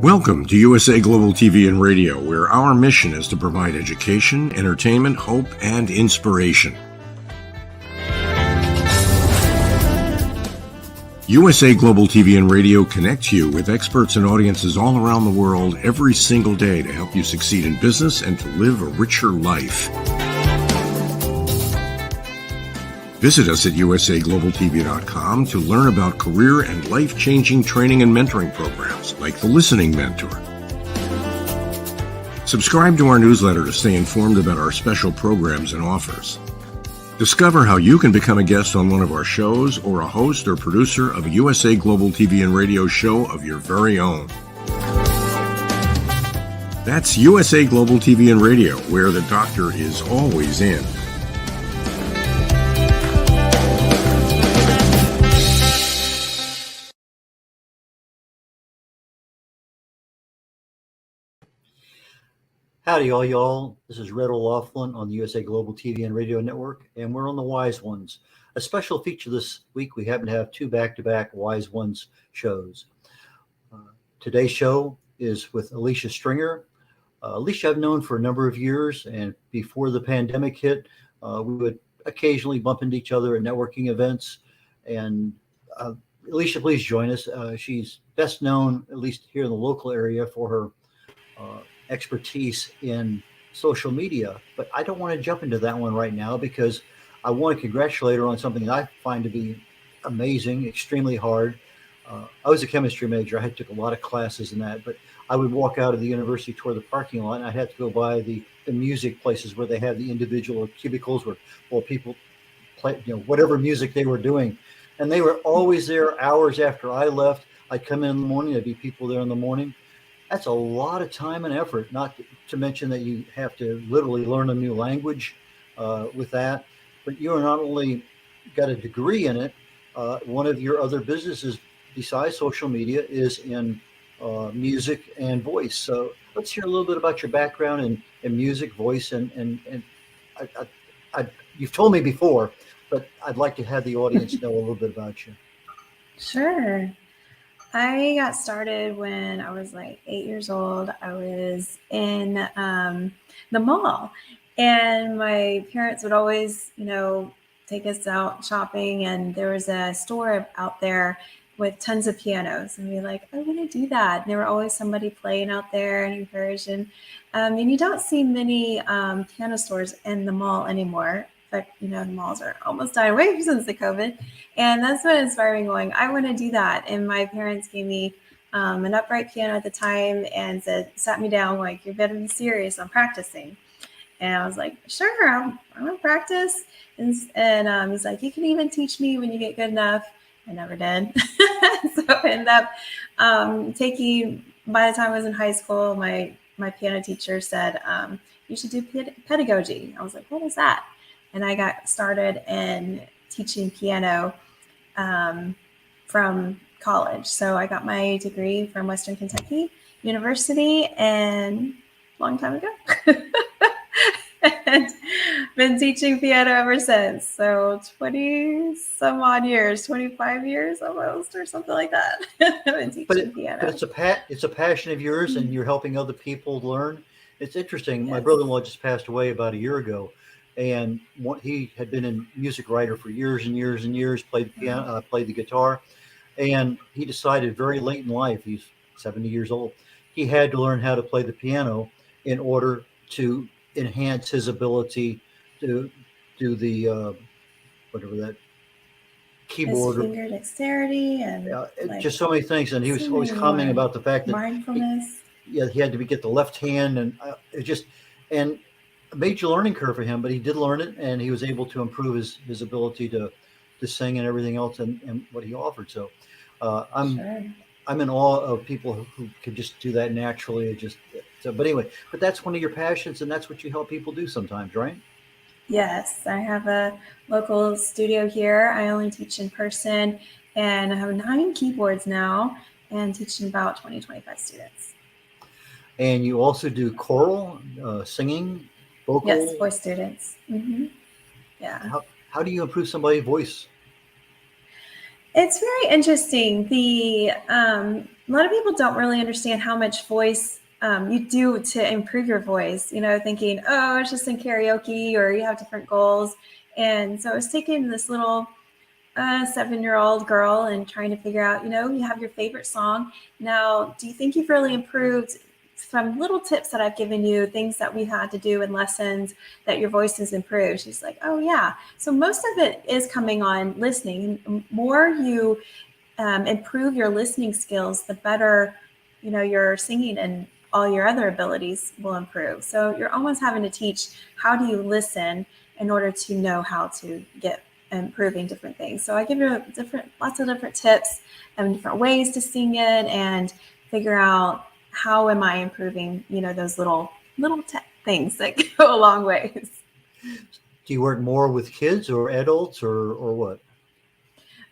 Welcome to USA Global TV and Radio, where our mission is to provide education, entertainment, hope, and inspiration. USA Global TV and Radio connects you with experts and audiences all around the world every single day to help you succeed in business and to live a richer life. Visit us at usaglobaltv.com to learn about career and life-changing training and mentoring programs like the Listening Mentor. Subscribe to our newsletter to stay informed about our special programs and offers. Discover how you can become a guest on one of our shows or a host or producer of a USA Global TV and Radio show of your very own. That's USA Global TV and Radio, where the doctor is always in. Howdy, all y'all. This is red.olaughlin on the USA Global TV and Radio Network, and we're on the Wise Ones. A special feature this week, we happen to have two back-to-back Wise Ones shows. Today's show is with Alecia. Alecia I've known for a number of years, and before the pandemic hit, we would occasionally bump into each other at networking events. And Alecia, please join us. She's best known, at least here in the local area, for her expertise in social media, but I don't want to jump into that one right now because I want to congratulate her on something I find to be amazing, extremely hard. I was a chemistry major. I took a lot of classes in that, but I would walk out of the university toward the parking lot and I'd have to go by the music places where they have the individual cubicles where people play, whatever music they were doing. And they were always there hours after I left. I'd come in the morning, there'd be people there in the morning. That's a lot of time and effort, not to mention that you have to literally learn a new language with that. But you are not only got a degree in it, one of your other businesses besides social media is in music and voice. So let's hear a little bit about your background in music, voice, and you've told me before, but I'd like to have the audience know a little bit about you. Sure. I got started when I was like 8 years old. I was in the mall, and my parents would always, take us out shopping, and there was a store out there with tons of pianos, and we were like, I want to do that. And there were always somebody playing out there and encouraging. And you don't see many piano stores in the mall anymore. But, the malls are almost dying away since the COVID. And that's what inspired me going, I want to do that. And my parents gave me an upright piano at the time and sat me down like, you better be serious. I'm practicing. And I was like, sure, I'm going to practice. And he's like, you can even teach me when you get good enough. I never did. So I ended up by the time I was in high school, my piano teacher said, you should do pedagogy. I was like, what is that? And I got started in teaching piano from college. So I got my degree from Western Kentucky University and a long time ago. And been teaching piano ever since. So 20 some odd years, 25 years almost, or something like that. I've been teaching piano. But it's a passion of yours, and you're helping other people learn. It's interesting. Yes. My brother-in-law just passed away about a year ago. And he had been a music writer for years and years and years, played the piano, played the guitar. And he decided very late in life, he's 70 years old, he had to learn how to play the piano in order to enhance his ability to do the, whatever that keyboard. His finger dexterity and just so many things. And he was always commenting about the fact that mindfulness. He had to get the left hand, and a major learning curve for him, but he did learn it, and he was able to improve his ability to sing and everything else and what he offered. So I'm in awe of people who can just do that naturally. But anyway, but that's one of your passions, and that's what you help people do sometimes, right? Yes, I have a local studio here. I only teach in person, and I have 9 keyboards now and teaching about 25 students. And you also do choral, singing, vocal? Yes, for students. Mm-hmm. Yeah. How do you improve somebody's voice? It's very interesting. a lot of people don't really understand how much voice you do to improve your voice, thinking, oh, it's just in karaoke or you have different goals. And so I was taking this little 7-year-old girl and trying to figure out, you have your favorite song. Now, do you think you've really improved from little tips that I've given you, things that we've had to do in lessons, that your voice has improved? She's like, oh yeah. So most of it is coming on listening. The more you improve your listening skills, the better, your singing and all your other abilities will improve. So you're almost having to teach, how do you listen in order to know how to get improving different things. So I give you lots of different tips and different ways to sing it and figure out, how am I improving, those little things that go a long ways. Do you work more with kids or adults or what?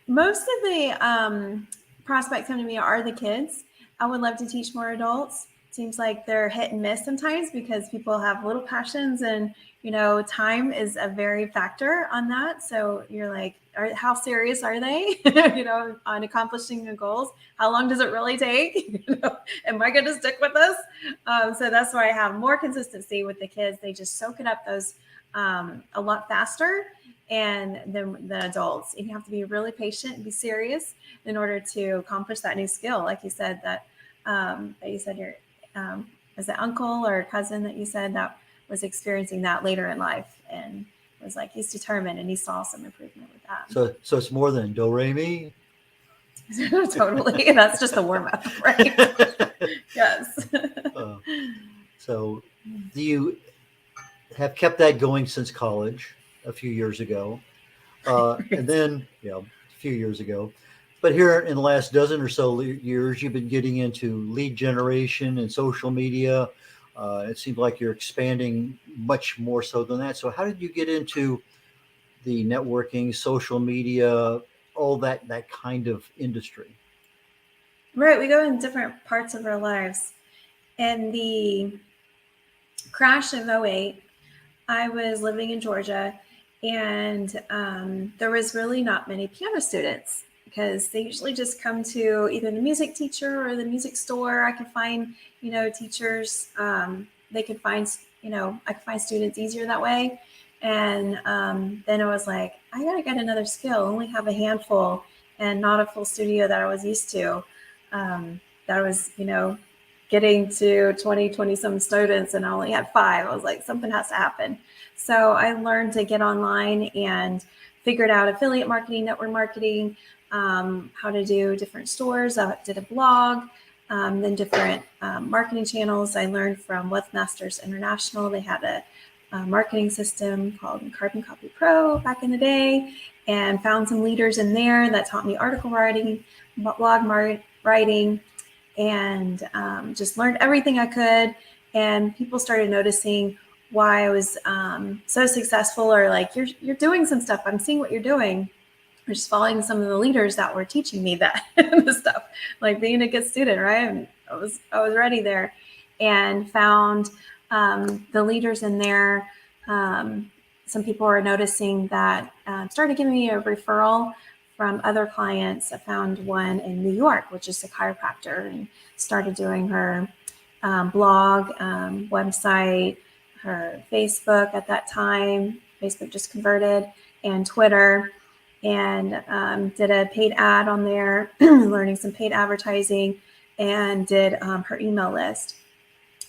Most of the prospects come to me are the kids. I would love to teach more adults. Seems like they're hit and miss sometimes because people have little passions, and time is a very factor on that. So you're like, how serious are they on accomplishing their goals? How long does it really take? Am I going to stick with this? So that's why I have more consistency with the kids. They just soak it up those a lot faster and than adults. And you have to be really patient and be serious in order to accomplish that new skill. Like you said, that you said your was it uncle or cousin that you said that was experiencing that later in life, and was like, he's determined and he saw some improvement with that. So it's more than do re mi. Totally. That's just the warm up, right? Yes. So do you have kept that going since college a few years ago? And then, a few years ago. But here in the last dozen or so years, you've been getting into lead generation and social media. It seems like you're expanding much more so than that. So how did you get into the networking, social media, all that kind of industry? Right. We go in different parts of our lives. In the crash of 2008, I was living in Georgia, and there was really not many piano students, because they usually just come to either the music teacher or the music store. I could find, teachers. They could find, I could find students easier that way. And then I was like, I got to get another skill. I only have a handful and not a full studio that I was used to. That was, getting to 20 some students, and I only had 5. I was like, something has to happen. So I learned to get online and figured out affiliate marketing, network marketing, how to do different stores. I did a blog, then different marketing channels. I learned from Webmasters International. They had a marketing system called Carbon Copy Pro back in the day, and found some leaders in there that taught me article writing, blog writing, and just learned everything I could. And people started noticing why I was so successful, or like, you're doing some stuff. I'm seeing what you're doing. Or just following some of the leaders that were teaching me that the stuff, like being a good student, right? And I was ready there, and found the leaders in there. Some people were noticing that, started giving me a referral from other clients. I found one in New York, which is a chiropractor, and started doing her blog, website, her Facebook at that time. Facebook just converted, and Twitter, and did a paid ad on there, learning some paid advertising, and did her email list.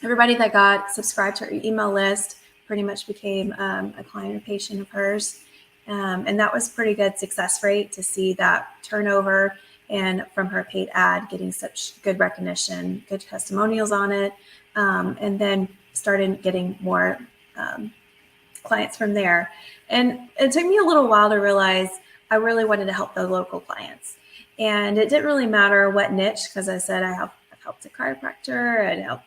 Everybody that got subscribed to her email list pretty much became a client or patient of hers. And that was pretty good success rate to see that turnover, and from her paid ad getting such good recognition, good testimonials on it, and then started getting more clients from there. And it took me a little while to realize I really wanted to help the local clients. And it didn't really matter what niche, because I said I've helped a chiropractor, I'd helped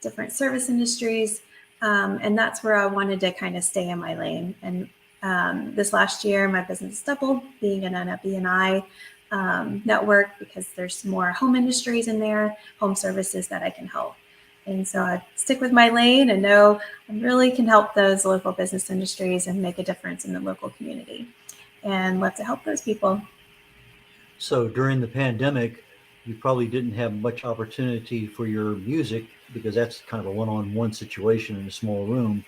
different service industries, and that's where I wanted to kind of stay in my lane. And this last year, my business doubled, being in a BNI network, because there's more home industries in there, home services that I can help. And so I stick with my lane and know I really can help those local business industries and make a difference in the local community, and love to help those people. So during the pandemic, you probably didn't have much opportunity for your music because that's kind of a one-on-one situation in a small room.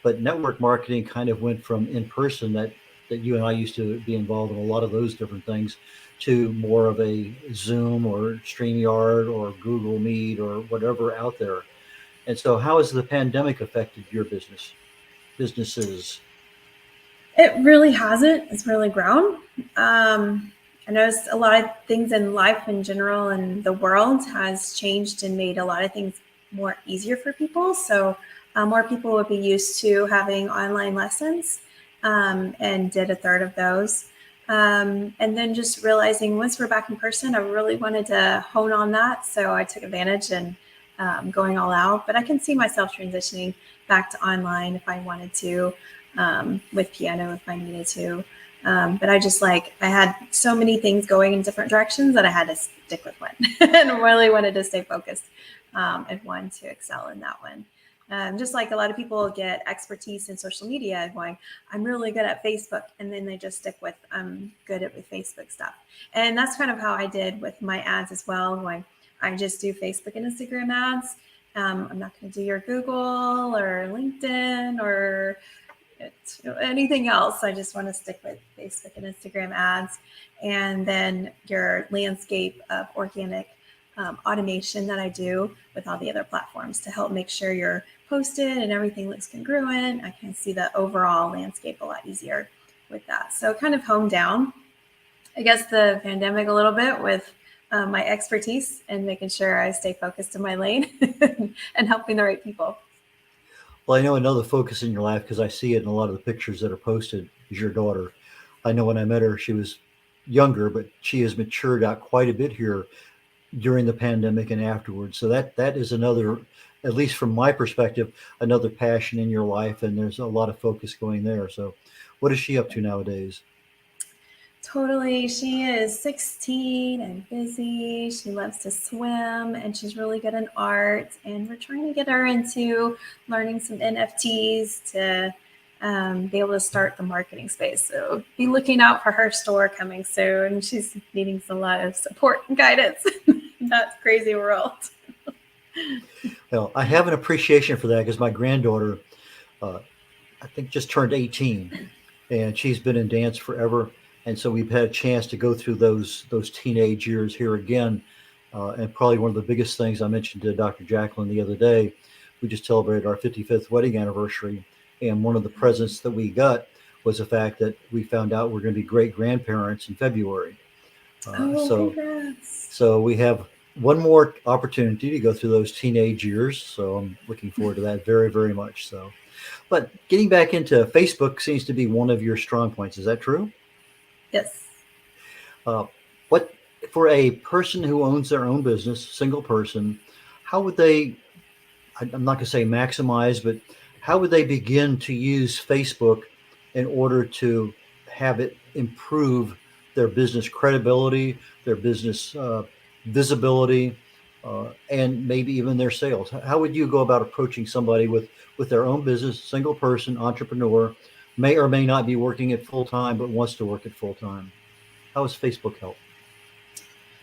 But network marketing kind of went from in person that you and I used to be involved in a lot of those different things to more of a Zoom or StreamYard or Google Meet or whatever out there. And so how has the pandemic affected your businesses? It really hasn't. It's really grown. I noticed a lot of things in life in general and the world has changed and made a lot of things more easier for people. So more people would be used to having online lessons and did a third of those. And then just realizing once we're back in person, I really wanted to hone on that. So I took advantage and going all out. But I can see myself transitioning back to online if I wanted to, with piano if I needed to. But I had so many things going in different directions that I had to stick with one and really wanted to stay focused and one to excel in that one. Just like a lot of people get expertise in social media going, I'm really good at Facebook. And then they just stick with, I'm good at with Facebook stuff. And that's kind of how I did with my ads as well. Going, I just do Facebook and Instagram ads. I'm not going to do your Google or LinkedIn or anything else. I just want to stick with Facebook and Instagram ads, and then your landscape of organic automation that I do with all the other platforms to help make sure you're posted and everything looks congruent. I can see the overall landscape a lot easier with that. So kind of honed down, I guess, the pandemic a little bit with my expertise and making sure I stay focused in my lane and helping the right people. Well, I know another focus in your life because I see it in a lot of the pictures that are posted is your daughter. I know when I met her, she was younger, but she has matured out quite a bit here during the pandemic and afterwards. So that is another, at least from my perspective, another passion in your life, and there's a lot of focus going there. So what is she up to nowadays? Totally. She is 16 and busy. She loves to swim and she's really good in art. And we're trying to get her into learning some NFTs to be able to start the marketing space. So be looking out for her store coming soon. She's needing a lot of support and guidance in that crazy world. Well, I have an appreciation for that because my granddaughter, I think, just turned 18, and she's been in dance forever. And so we've had a chance to go through those teenage years here again. And probably one of the biggest things I mentioned to Dr. Jacalyn the other day, we just celebrated our 55th wedding anniversary. And one of the presents that we got was the fact that we found out we're going to be great grandparents in February. Congrats. So we have one more opportunity to go through those teenage years. So I'm looking forward to that very, very much. So, but getting back into Facebook seems to be one of your strong points. Is that true? Yes. What for a person who owns their own business, single person, how would they, I'm not going to say maximize, but how would they begin to use Facebook in order to have it improve their business credibility, their business visibility, and maybe even their sales? How would you go about approaching somebody with their own business, single person, entrepreneur, may or may not be working it full time, but wants to work it full time? How does Facebook help?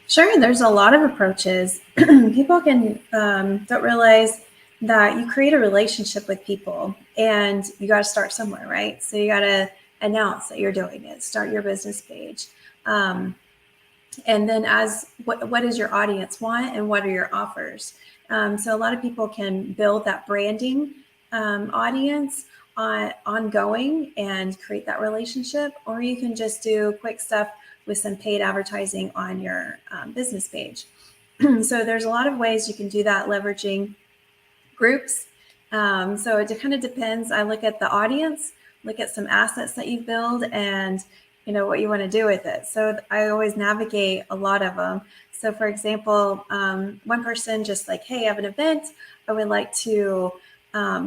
Sure, there's a lot of approaches. People can don't realize that you create a relationship with people and you got to start somewhere, right? So you got to announce that you're doing it, start your business page. And then as what does your audience want and what are your offers? So a lot of people can build that branding audience ongoing and create that relationship, or you can just do quick stuff with some paid advertising on your business page. So there's a lot of ways you can do that, leveraging groups. So it kind of depends. I look at the audience, look at some assets that you build, and what you want to do with it. So I always navigate a lot of them. So for example, one person just like, hey, I have an event. I would like to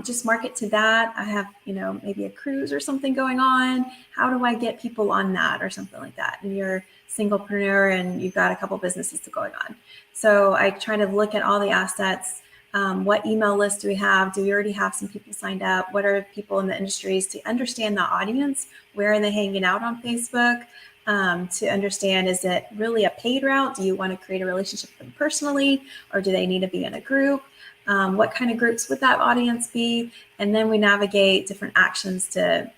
just market to that. I have, maybe a cruise or something going on. How do I get people on that or something like that? And you're singlepreneur and you've got a couple businesses going on. So I try to look at all the assets. What email list do we have? Do we already have some people signed up? What are people in the industries to understand the audience? Where are they hanging out on Facebook? to understand, is it really a paid route? Do you want to create a relationship with them personally, or do they need to be in a group? What kind of groups would that audience be? And then we navigate different actions to,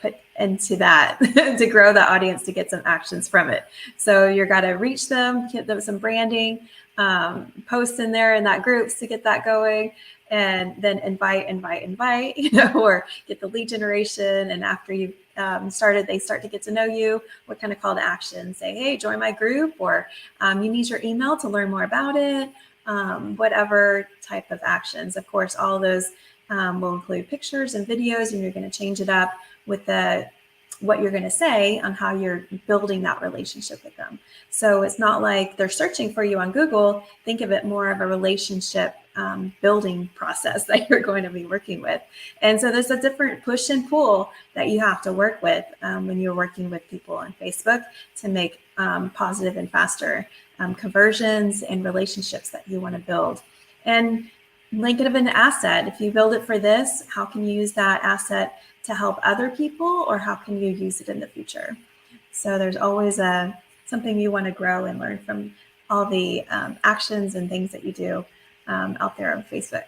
put into that to grow the audience to get some actions from it. So you're got to reach them, get them some branding, post in there in that groups to get that going, and then invite, or get the lead generation. And after you started, they start to get to know you. What kind of call to action? Say, hey, join my group, or you need your email to learn more about it. Whatever type of actions. Of course, all of those will include pictures and videos, and you're going to change it up with what you're going to say on how you're building that relationship with them. So it's not like they're searching for you on Google. Think of it more of a relationship building process that you're going to be working with. And so there's a different push and pull that you have to work with when you're working with people on Facebook to make positive and faster conversions and relationships that you want to build. And link it of an asset. If you build it for this, how can you use that asset to help other people, or how can you use it in the future? So there's always something you want to grow and learn from all the actions and things that you do out there on Facebook.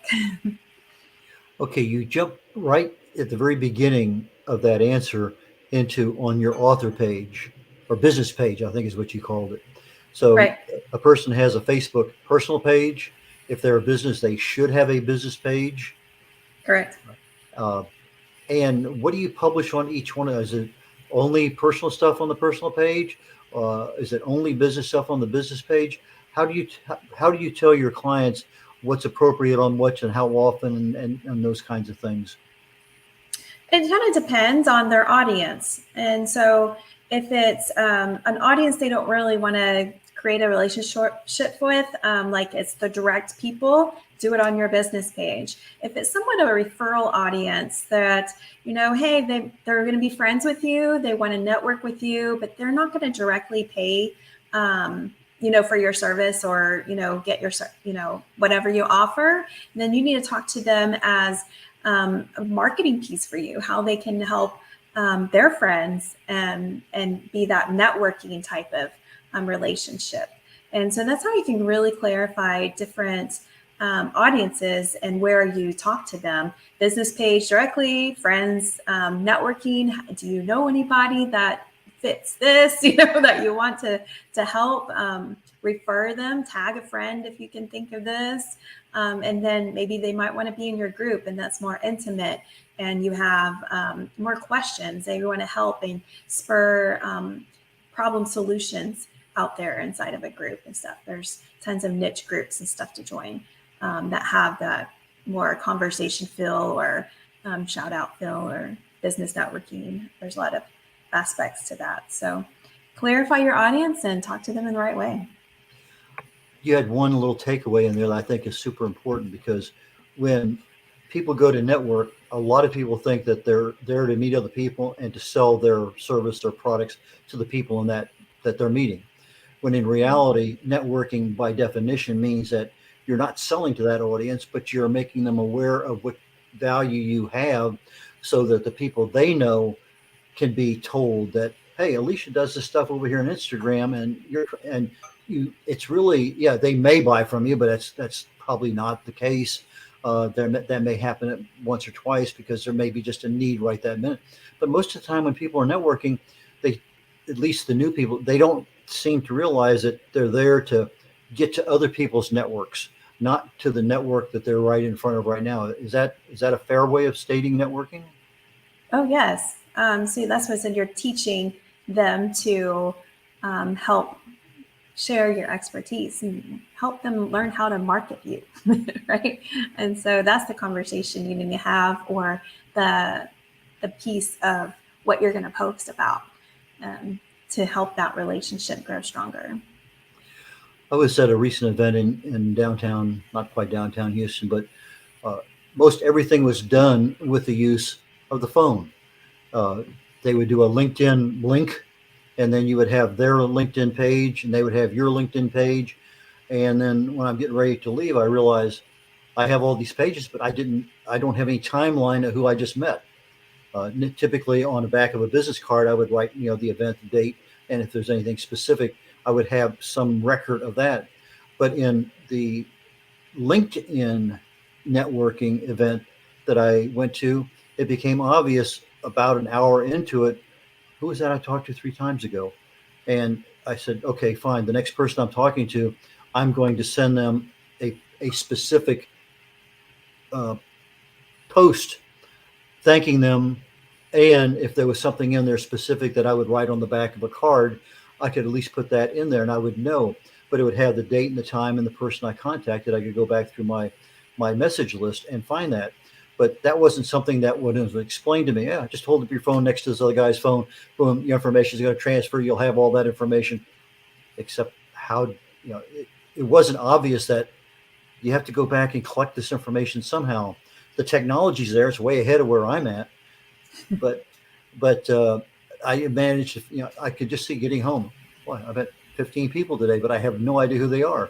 Okay, you jump right at the very beginning of that answer into on your author page or business page, I think is what you called it. So Right. A person has a Facebook personal page. If they're a business, they should have a business page. Correct. And what do you publish on each one? Is it only personal stuff on the personal page? Is it only business stuff on the business page? How do you tell your clients what's appropriate on what and how often and those kinds of things? It kind of depends on their audience. And so if it's an audience they don't really want to create a relationship with, like it's the direct people, do it on your business page. If it's somewhat of a referral audience that, hey, they're going to be friends with you, they want to network with you, but they're not going to directly pay, for your service or, get your, whatever you offer, then you need to talk to them as a marketing piece for you, how they can help their friends and be that networking type of relationship. And so that's how you can really clarify different audiences and where you talk to them. Business page directly, friends, networking. Do you know anybody that fits this, that you want to help? Refer them, tag a friend if you can think of this. And then maybe they might want to be in your group, and that's more intimate. And you have more questions. They want to help and spur problem solutions out there inside of a group and stuff. There's tons of niche groups and stuff to join that have that more conversation feel or shout out feel or business networking. There's a lot of aspects to that. So clarify your audience and talk to them in the right way. You had one little takeaway in there that I think is super important, because when people go to network, a lot of people think that they're there to meet other people and to sell their service or products to the people in that they're meeting. When in reality, networking by definition means that you're not selling to that audience, but you're making them aware of what value you have, so that the people they know can be told that, hey, Alecia does this stuff over here on Instagram, and it's really, they may buy from you, but that's probably not the case. That may happen once or twice because there may be just a need right that minute. But most of the time when people are networking, at least the new people, they don't seem to realize that they're there to get to other people's networks, not to the network that they're right in front of right now. Is that a fair way of stating networking? Oh, yes. So that's what I said. You're teaching them to help share your expertise and help them learn how to market you, right? And so that's the conversation you need to have, or the piece of what you're going to post about to help that relationship grow stronger. I was at a recent event in downtown, not quite downtown Houston, but most everything was done with the use of the phone. They would do a LinkedIn link, and then you would have their LinkedIn page, and they would have your LinkedIn page. And then when I'm getting ready to leave, I realize I have all these pages, but I don't have any timeline of who I just met. Typically, on the back of a business card, I would write, the event, the date, and if there's anything specific, I would have some record of that. But in the LinkedIn networking event that I went to, it became obvious about an hour into it. Who was that I talked to 3 times ago? And I said, okay, fine. The next person I'm talking to, I'm going to send them a specific uh, post thanking them. And if there was something in there specific that I would write on the back of a card, I could at least put that in there and I would know. But it would have the date and the time and the person I contacted. I could go back through my message list and find that. But that wasn't something that was explained to me. Yeah, just hold up your phone next to this other guy's phone. Boom, your information is going to transfer. You'll have all that information. Except how, it wasn't obvious that you have to go back and collect this information somehow. The technology's there; it's way ahead of where I'm at. But I managed to, I could just see getting home. Boy, I met 15 people today, but I have no idea who they are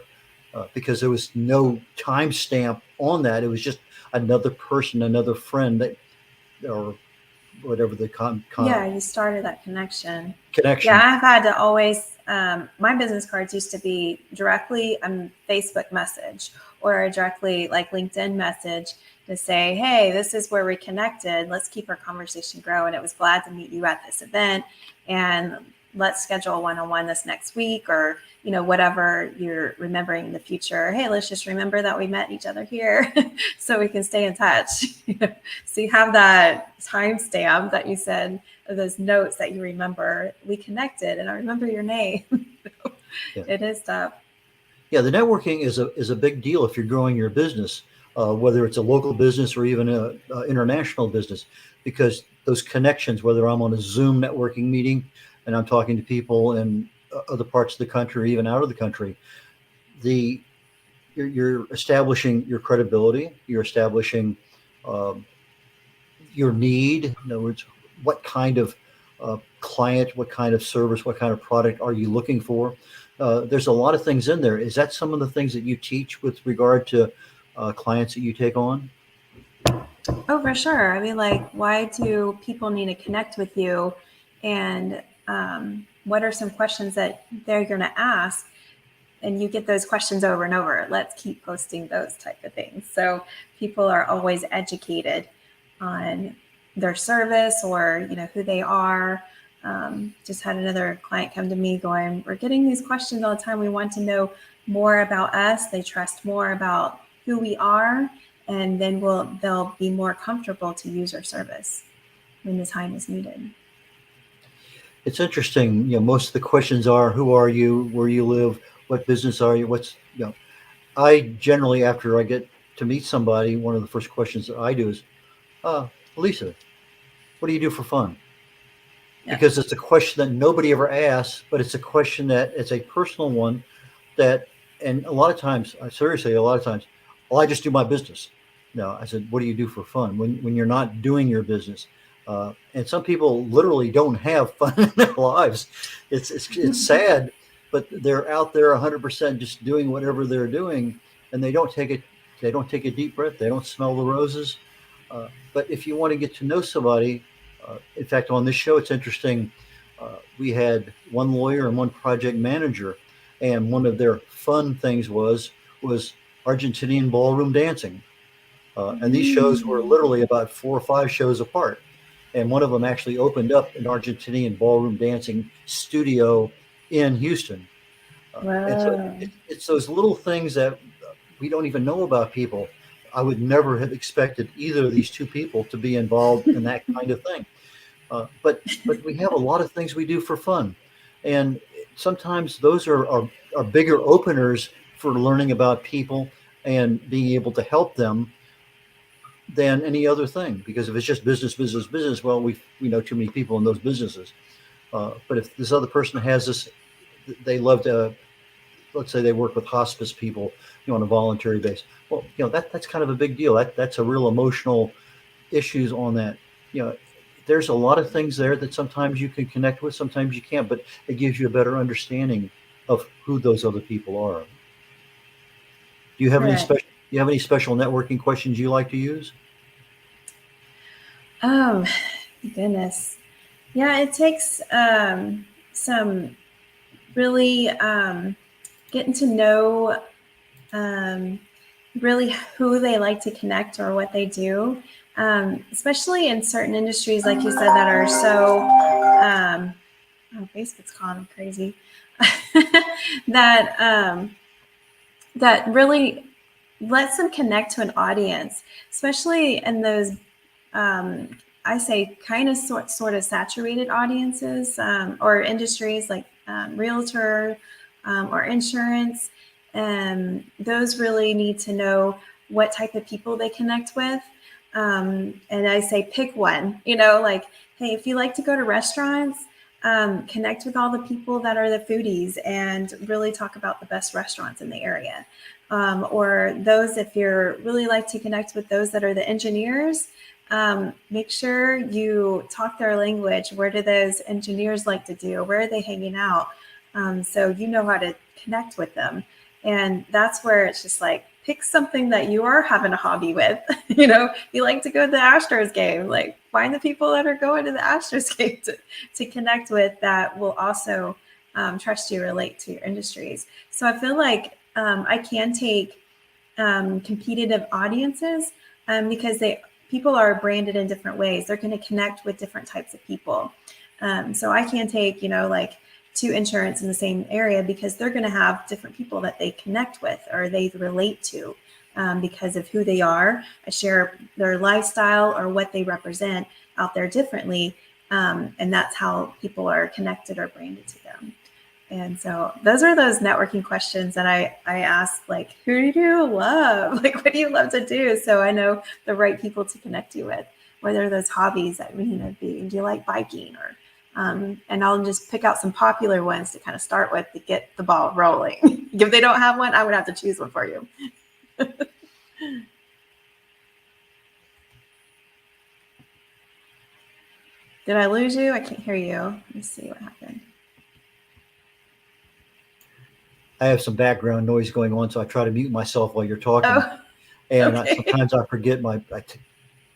because there was no timestamp on that. It was just another person, another friend that, or whatever the Yeah, you started that connection. connection. Yeah, I've had to always, my business cards used to be directly Facebook message or directly like LinkedIn message to say, hey, this is where we connected. Let's keep our conversation growing. It was glad to meet you at this event. And let's schedule a one-on-one this next week, or, whatever you're remembering in the future. Hey, let's just remember that we met each other here so we can stay in touch. So you have that timestamp that you said, those notes that you remember. We connected and I remember your name. Yeah. It is tough. Yeah, the networking is a big deal if you're growing your business, whether it's a local business or even a international business, because those connections, whether I'm on a Zoom networking meeting and I'm talking to people in other parts of the country, or even out of the country, you're establishing your credibility, you're establishing your need. In other words, what kind of client, what kind of service, what kind of product are you looking for? There's a lot of things in there. Is that some of the things that you teach with regard to clients that you take on? Oh, for sure. I mean, like, why do people need to connect with you? And what are some questions that they're going to ask? And you get those questions over and over. Let's keep posting those type of things. So people are always educated on their service or, who they are. Just had another client come to me going, we're getting these questions all the time. We want to know more about us. They trust more about who we are. And then they'll be more comfortable to use our service when the time is needed. It's interesting. Most of the questions are, who are you? Where you live? What business are you? I generally, after I get to meet somebody, one of the first questions that I do is, Lisa, what do you do for fun? Yeah. Because it's a question that nobody ever asks, but it's a question that it's a personal one and a lot of times, well, I just do my business. No, I said, what do you do for fun when you're not doing your business? And some people literally don't have fun in their lives. It's sad, but they're out there 100% just doing whatever they're doing, and they don't take a deep breath. They don't smell the roses. But if you want to get to know somebody, in fact, on this show, it's interesting. We had one lawyer and one project manager, and one of their fun things was Argentinian ballroom dancing. And these shows were literally about 4 or 5 shows apart. And one of them actually opened up an Argentinian ballroom dancing studio in Houston. Wow. And so it's those little things that we don't even know about people. I would never have expected either of these two people to be involved in that kind of thing. But we have a lot of things we do for fun. And sometimes those are bigger openers for learning about people and being able to help them than any other thing. Because if it's just business, well, we know too many people in those businesses. But if this other person has this, they love to, let's say they work with hospice people, on a voluntary basis. Well, that's kind of a big deal. That's a real emotional issues on that. There's a lot of things there that sometimes you can connect with, sometimes you can't, but it gives you a better understanding of who those other people are. Do you have any special networking questions you like to use? Goodness. Yeah, it takes some really getting to know really who they like to connect or what they do, especially in certain industries, like you said, that are so, oh, Facebook's calling them crazy, that, that really lets them connect to an audience, especially in those, I say kind of sort of saturated audiences, or industries like realtor, or insurance. And those really need to know what type of people they connect with. And I say pick one, like, hey, if you like to go to restaurants, connect with all the people that are the foodies and really talk about the best restaurants in the area. Or those, if you're really like to connect with those that are the engineers, make sure you talk their language. Where do those engineers like to do? Where are they hanging out? So you know how to connect with them. And that's where it's just like, pick something that you are having a hobby with. You like to go to the Astros game, like find the people that are going to the Astros game to connect with, that will also trust you, relate to your industries. So I feel like I can take competitive audiences, because people are branded in different ways. They're going to connect with different types of people. So I can take, like, to insurance in the same area, because they're going to have different people that they connect with or they relate to, because of who they are. I share their lifestyle or what they represent out there differently. And that's how people are connected or branded to them. And so those are those networking questions that I ask, like, who do you love? Like, what do you love to do? So I know the right people to connect you with, whether those hobbies that be, do you like biking, or, and I'll just pick out some popular ones to kind of start with to get the ball rolling. If they don't have one, I would have to choose one for you. Did I lose you? I can't hear you. Let me see what happened. I have some background noise going on, so I try to mute myself while you're talking. Oh, And okay. sometimes I forget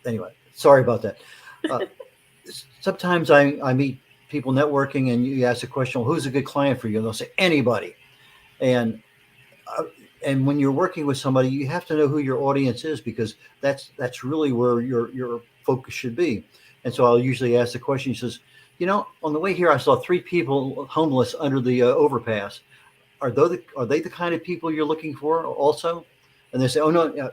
anyway, sorry about that. Sometimes I meet people networking, and you ask the question, well, who's a good client for you? And they'll say, anybody. And when you're working with somebody, you have to know who your audience is, because that's really where your focus should be. And so I'll usually ask the question. He says, on the way here, I saw 3 people homeless under the overpass. Are they the kind of people you're looking for also? And they say, oh no.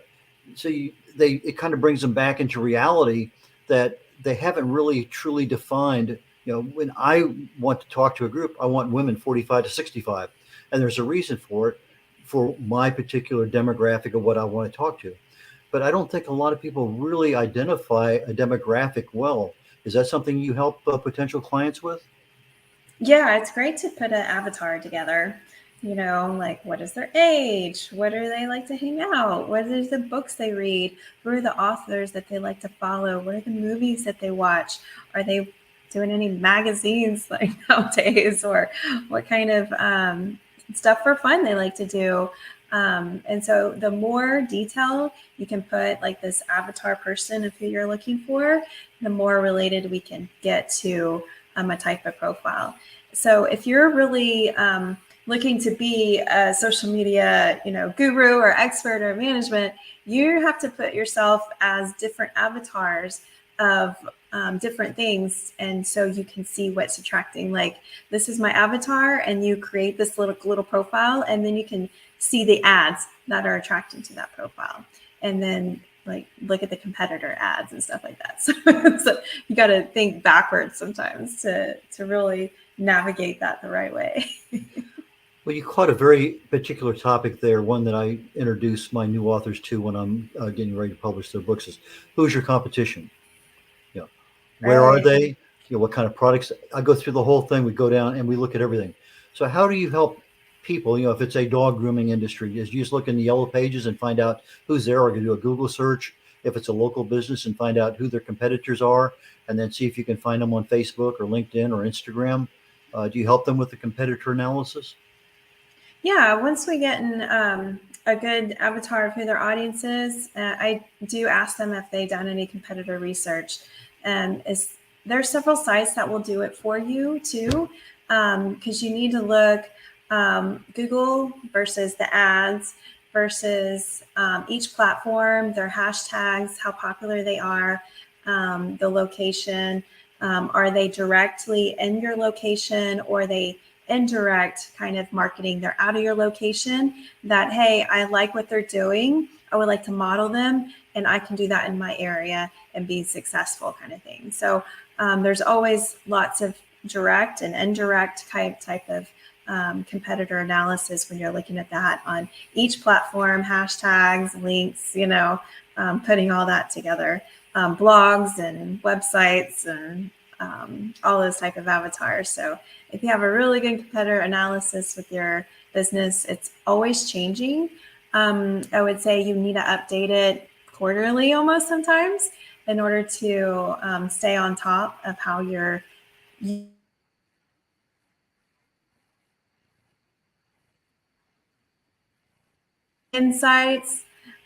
So it kind of brings them back into reality, that they haven't really truly defined. When I want to talk to a group, I want women 45 to 65, and there's a reason for it, for my particular demographic of what I want to talk to. But I don't think a lot of people really identify a demographic well. Is that something you help potential clients with? Yeah, it's great to put an avatar together. Like, what is their age? What do they like to hang out? What are the books they read? Who are the authors that they like to follow? What are the movies that they watch? Are they doing any magazines like nowadays? Or what kind of stuff for fun they like to do? And so the more detail you can put, like, this avatar person of who you're looking for, the more related we can get to a type of profile. So if you're really looking to be a social media, guru or expert or management, you have to put yourself as different avatars of different things. And so you can see what's attracting. Like, this is my avatar, and you create this little profile, and then you can see the ads that are attracting to that profile. And then, like, look at the competitor ads and stuff like that. So you got to think backwards sometimes to really navigate that the right way. Well, you caught a very particular topic there, one that I introduce my new authors to when I'm getting ready to publish their books, is who's your competition? Where are Right. they? What kind of products? I go through the whole thing. We go down and we look at everything. So how do you help people? If it's a dog grooming industry, is you just look in the yellow pages and find out who's there, or you do a Google search if it's a local business and find out who their competitors are, and then see if you can find them on Facebook or LinkedIn or Instagram. Do you help them with the competitor analysis? Yeah, once we get in a good avatar of who their audience is, I do ask them if they've done any competitor research. there's several sites that will do it for you too, because you need to look Google versus the ads versus each platform, their hashtags, how popular they are, the location. Are they directly in your location, or are they indirect kind of marketing? They're out of your location that, hey, I like what they're doing. I would like to model them, and I can do that in my area and be successful, kind of thing. So there's always lots of direct and indirect type of competitor analysis when you're looking at that on each platform, hashtags, links, putting all that together, blogs and websites and all those type of avatars. So if you have a really good competitor analysis with your business, it's always changing. I would say you need to update it quarterly almost sometimes in order to stay on top of how you're insights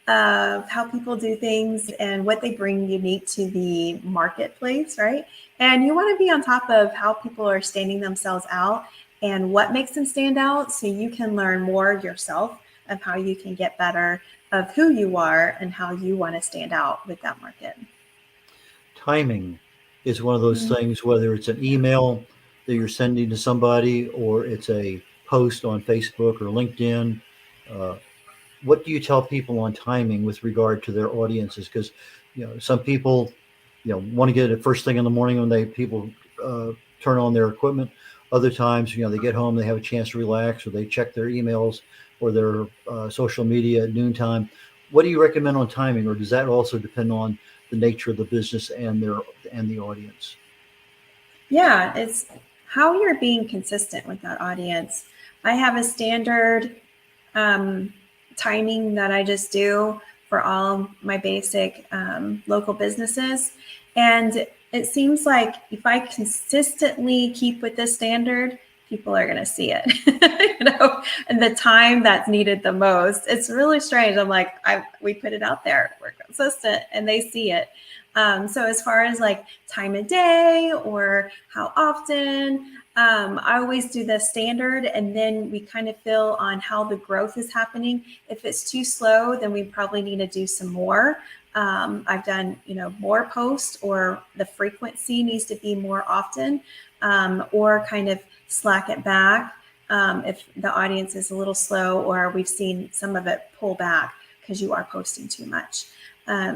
of how people do things and what they bring unique to the marketplace, right? And you want to be on top of how people are standing themselves out and what makes them stand out, so you can learn more yourself of how you can get better of who you are and how you want to stand out with that market. Timing is one of those things, whether it's an email that you're sending to somebody or it's a post on Facebook or LinkedIn. What do you tell people on timing with regard to their audiences? Because some people want to get it first thing in the morning when people turn on their equipment. Other times they get home, they have a chance to relax, or they check their emails or their social media at noontime. What do you recommend on timing, or does that also depend on the nature of the business and the audience? Yeah, it's how you're being consistent with that audience. I have a standard timing that I just do for all my basic local businesses. And it seems like if I consistently keep with this standard, people are going to see it, and the time that's needed the most. It's really strange. I'm like, we put it out there, we're consistent, and they see it. So as far as like time of day or how often, I always do the standard, and then we kind of feel on how the growth is happening. If it's too slow, then we probably need to do some more. I've done, more posts, or the frequency needs to be more often, or kind of slack it back if the audience is a little slow, or we've seen some of it pull back because you are posting too much.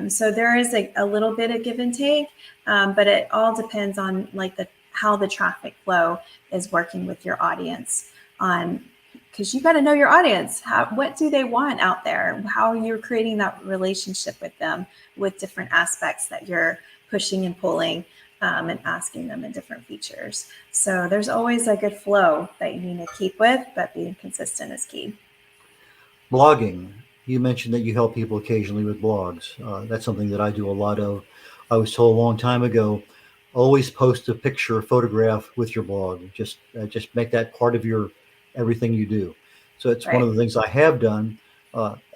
So there is a little bit of give and take, but it all depends on like how the traffic flow is working with your audience on, because you got to know your audience. What do they want out there? How you're creating that relationship with them with different aspects that you're pushing and pulling and asking them in different features. So there's always a good flow that you need to keep with, but being consistent is key. Blogging. You mentioned that you help people occasionally with blogs. That's something that I do a lot of. I was told a long time ago, always post a picture, a photograph with your blog. Just make that part of your everything you do. So it's one of the things I have done.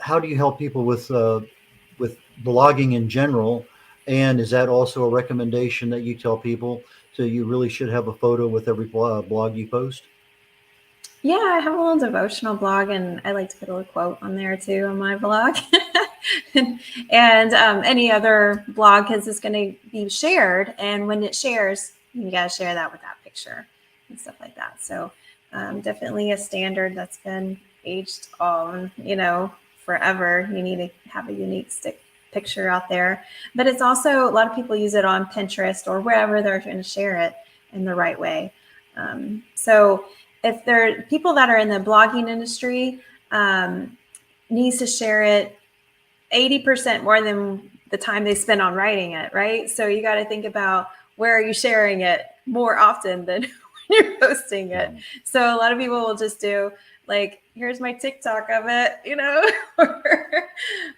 How do you help people with blogging in general? And is that also a recommendation that you tell people? So you really should have a photo with every blog you post? Yeah, I have a little devotional blog, and I like to put a little quote on there too on my blog. and any other blog, because it's going to be shared. And when it shares, you got to share that with that picture and stuff like that. So definitely a standard that's been aged on, forever. You need to have a unique picture out there. But it's also, a lot of people use it on Pinterest or wherever they're going to share it in the right way. So if there are people that are in the blogging industry, needs to share it 80% more than the time they spend on writing it, right? So you got to think about, where are you sharing it more often than when you're posting it? So a lot of people will just do like, here's my TikTok of it,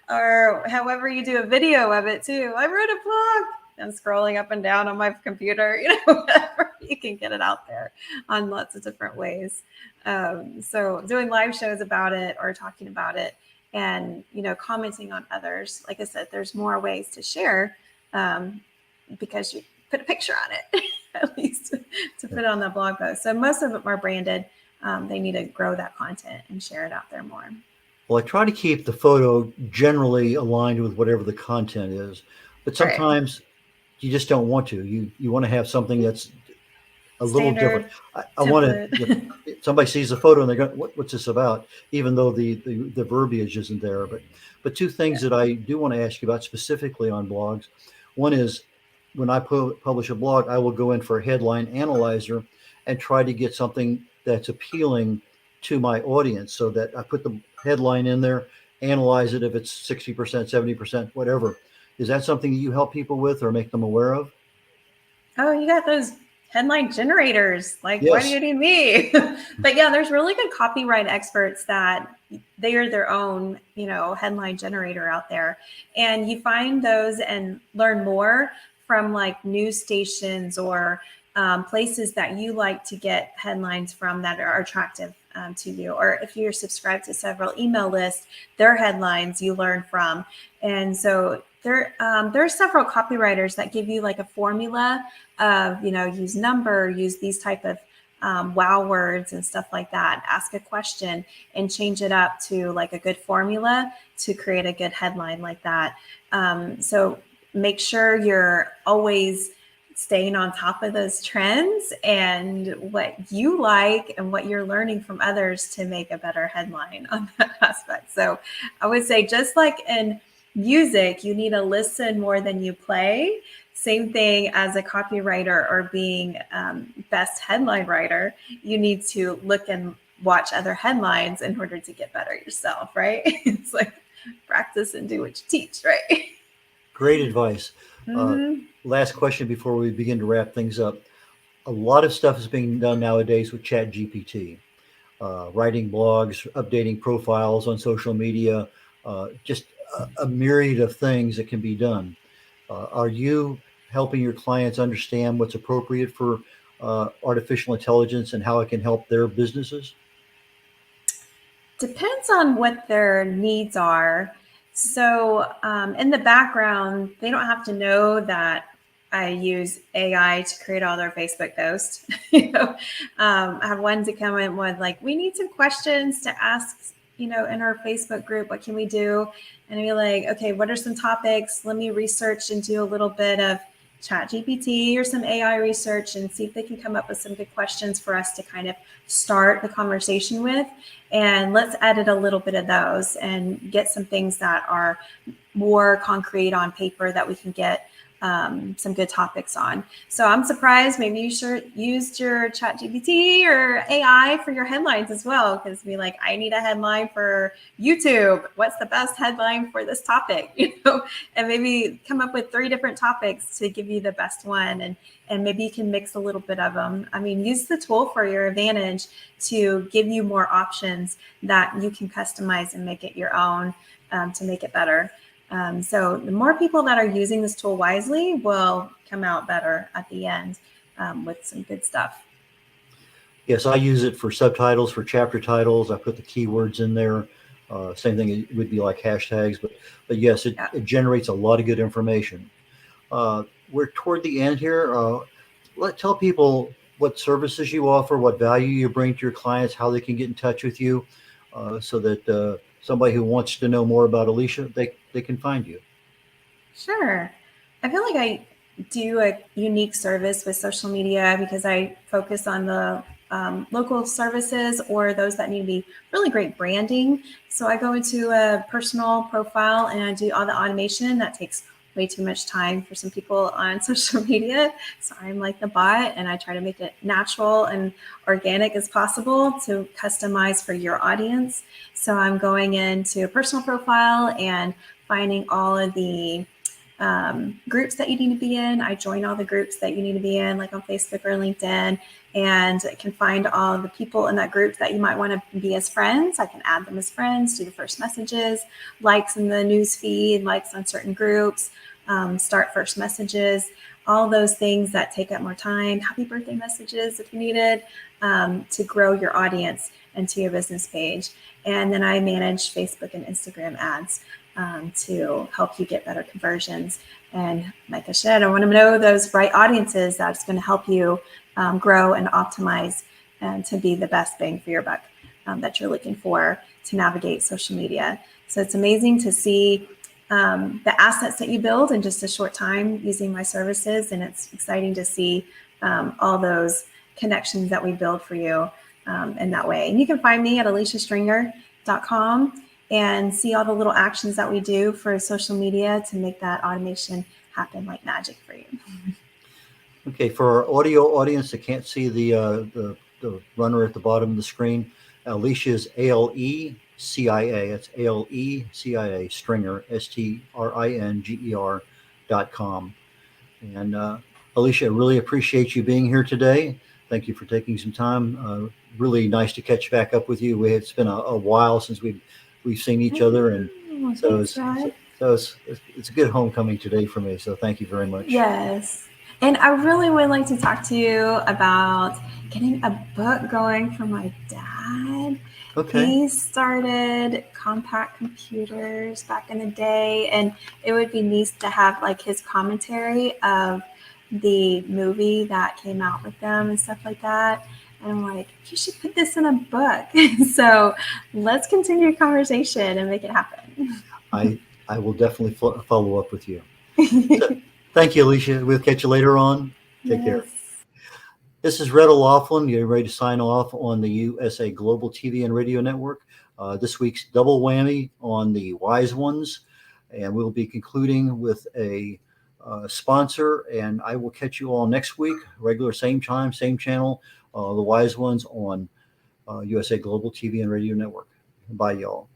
or however you do a video of it too. I wrote a blog. I'm scrolling up and down on my computer, whatever. You can get it out there on lots of different ways. So doing live shows about it, or talking about it, and, commenting on others. Like I said, there's more ways to share because put a picture on it, at least to put on the blog post. So most of them are branded. They need to grow that content and share it out there more. Well, I try to keep the photo generally aligned with whatever the content is, but sometimes you just don't want to. You want to have something that's a little different. Standard I want template. to. Somebody sees the photo and they go, "What's this about?" Even though the verbiage isn't there. But two things that I do want to ask you about specifically on blogs. One is when I publish a blog, I will go in for a headline analyzer and try to get something that's appealing to my audience, so that I put the headline in there, analyze it if it's 60%, 70%, whatever. Is that something that you help people with or make them aware of? Oh, you got those headline generators. Like, why do Yes. you need me? But yeah, there's really good copyright experts that they are their own, headline generator out there. And you find those and learn more from like news stations or places that you like to get headlines from that are attractive to you. Or if you're subscribed to several email lists, their headlines you learn from. And so there are several copywriters that give you like a formula of, use number, use these type of wow words and stuff like that, ask a question and change it up to like a good formula to create a good headline like that. So make sure you're always staying on top of those trends and what you like and what you're learning from others to make a better headline on that aspect. So I would say, just like in music, you need to listen more than you play. Same thing as a copywriter or being best headline writer, you need to look and watch other headlines in order to get better yourself, right? It's like practice and do what you teach, right? Great advice. Mm-hmm. Last question before we begin to wrap things up. A lot of stuff is being done nowadays with Chat GPT, writing blogs, updating profiles on social media, just a myriad of things that can be done. Are you helping your clients understand what's appropriate for artificial intelligence and how it can help their businesses? Depends on what their needs are. So in the background, they don't have to know that I use AI to create all their Facebook posts. I have one to come in with like, we need some questions to ask, in our Facebook group. What can we do? And I'd be like, okay, what are some topics? Let me research and do a little bit of Chat GPT or some AI research and see if they can come up with some good questions for us to kind of start the conversation with. And let's edit a little bit of those and get some things that are more concrete on paper that we can get some good topics on. So I'm surprised maybe you used your Chat GPT or AI for your headlines as well, because be like, I need a headline for YouTube. What's the best headline for this topic? And maybe come up with 3 different topics to give you the best one. And maybe you can mix a little bit of them. I mean, use the tool for your advantage to give you more options that you can customize and make it your own to make it better. So the more people that are using this tool wisely will come out better at the end with some good stuff. Yes, I use it for subtitles, for chapter titles. I put the keywords in there. Same thing, it would be like hashtags, but yes, it generates a lot of good information. We're toward the end here. Tell people what services you offer, what value you bring to your clients, how they can get in touch with you, so that somebody who wants to know more about Alecia, they can find you. Sure. I feel like I do a unique service with social media because I focus on the local services or those that need to be really great branding. So I go into a personal profile and I do all the automation. That takes way too much time for some people on social media. So I'm like the bot and I try to make it natural and organic as possible to customize for your audience. So I'm going into a personal profile and finding all of the groups that you need to be in. I join all the groups that you need to be in, like on Facebook or LinkedIn, and can find all the people in that group that you might want to be as friends. I can add them as friends, do the first messages, likes in the news feed, likes on certain groups, start first messages, all those things that take up more time, happy birthday messages if you needed, to grow your audience and to your business page. And then I manage Facebook and Instagram ads. to help you get better conversions. And like I said, I want to know those right audiences that's going to help you grow and optimize and to be the best bang for your buck that you're looking for to navigate social media. So it's amazing to see the assets that you build in just a short time using my services. And it's exciting to see all those connections that we build for you in that way. And you can find me at aleciastringer.com and see all the little actions that we do for social media to make that automation happen like magic for you. Okay, for our audio audience that can't see the runner at the bottom of the screen, Alecia is ALECIA. It's ALECIA Stringer, STRINGER.com. And Alecia, I really appreciate you being here today. Thank you for taking some time. Really nice to catch back up with you. It's been a while since we've seen each other, and so it's a good homecoming today for me. So thank you very much. Yes. And I really would like to talk to you about getting a book going for my dad. Okay. He started compact computers back in the day, and it would be nice to have like his commentary of the movie that came out with them and stuff like that. And I'm like, you should put this in a book. So let's continue the conversation and make it happen. I will definitely follow up with you. So, thank you, Alecia. We'll catch you later on. Take care. This is red.olaughlin. You're ready to sign off on the USA Global TV and Radio Network. This week's double whammy on the Wise Ones. And we'll be concluding with a sponsor. And I will catch you all next week. Regular, same time, same channel. The Wise Ones on USA Global TV and Radio Network. Bye, y'all.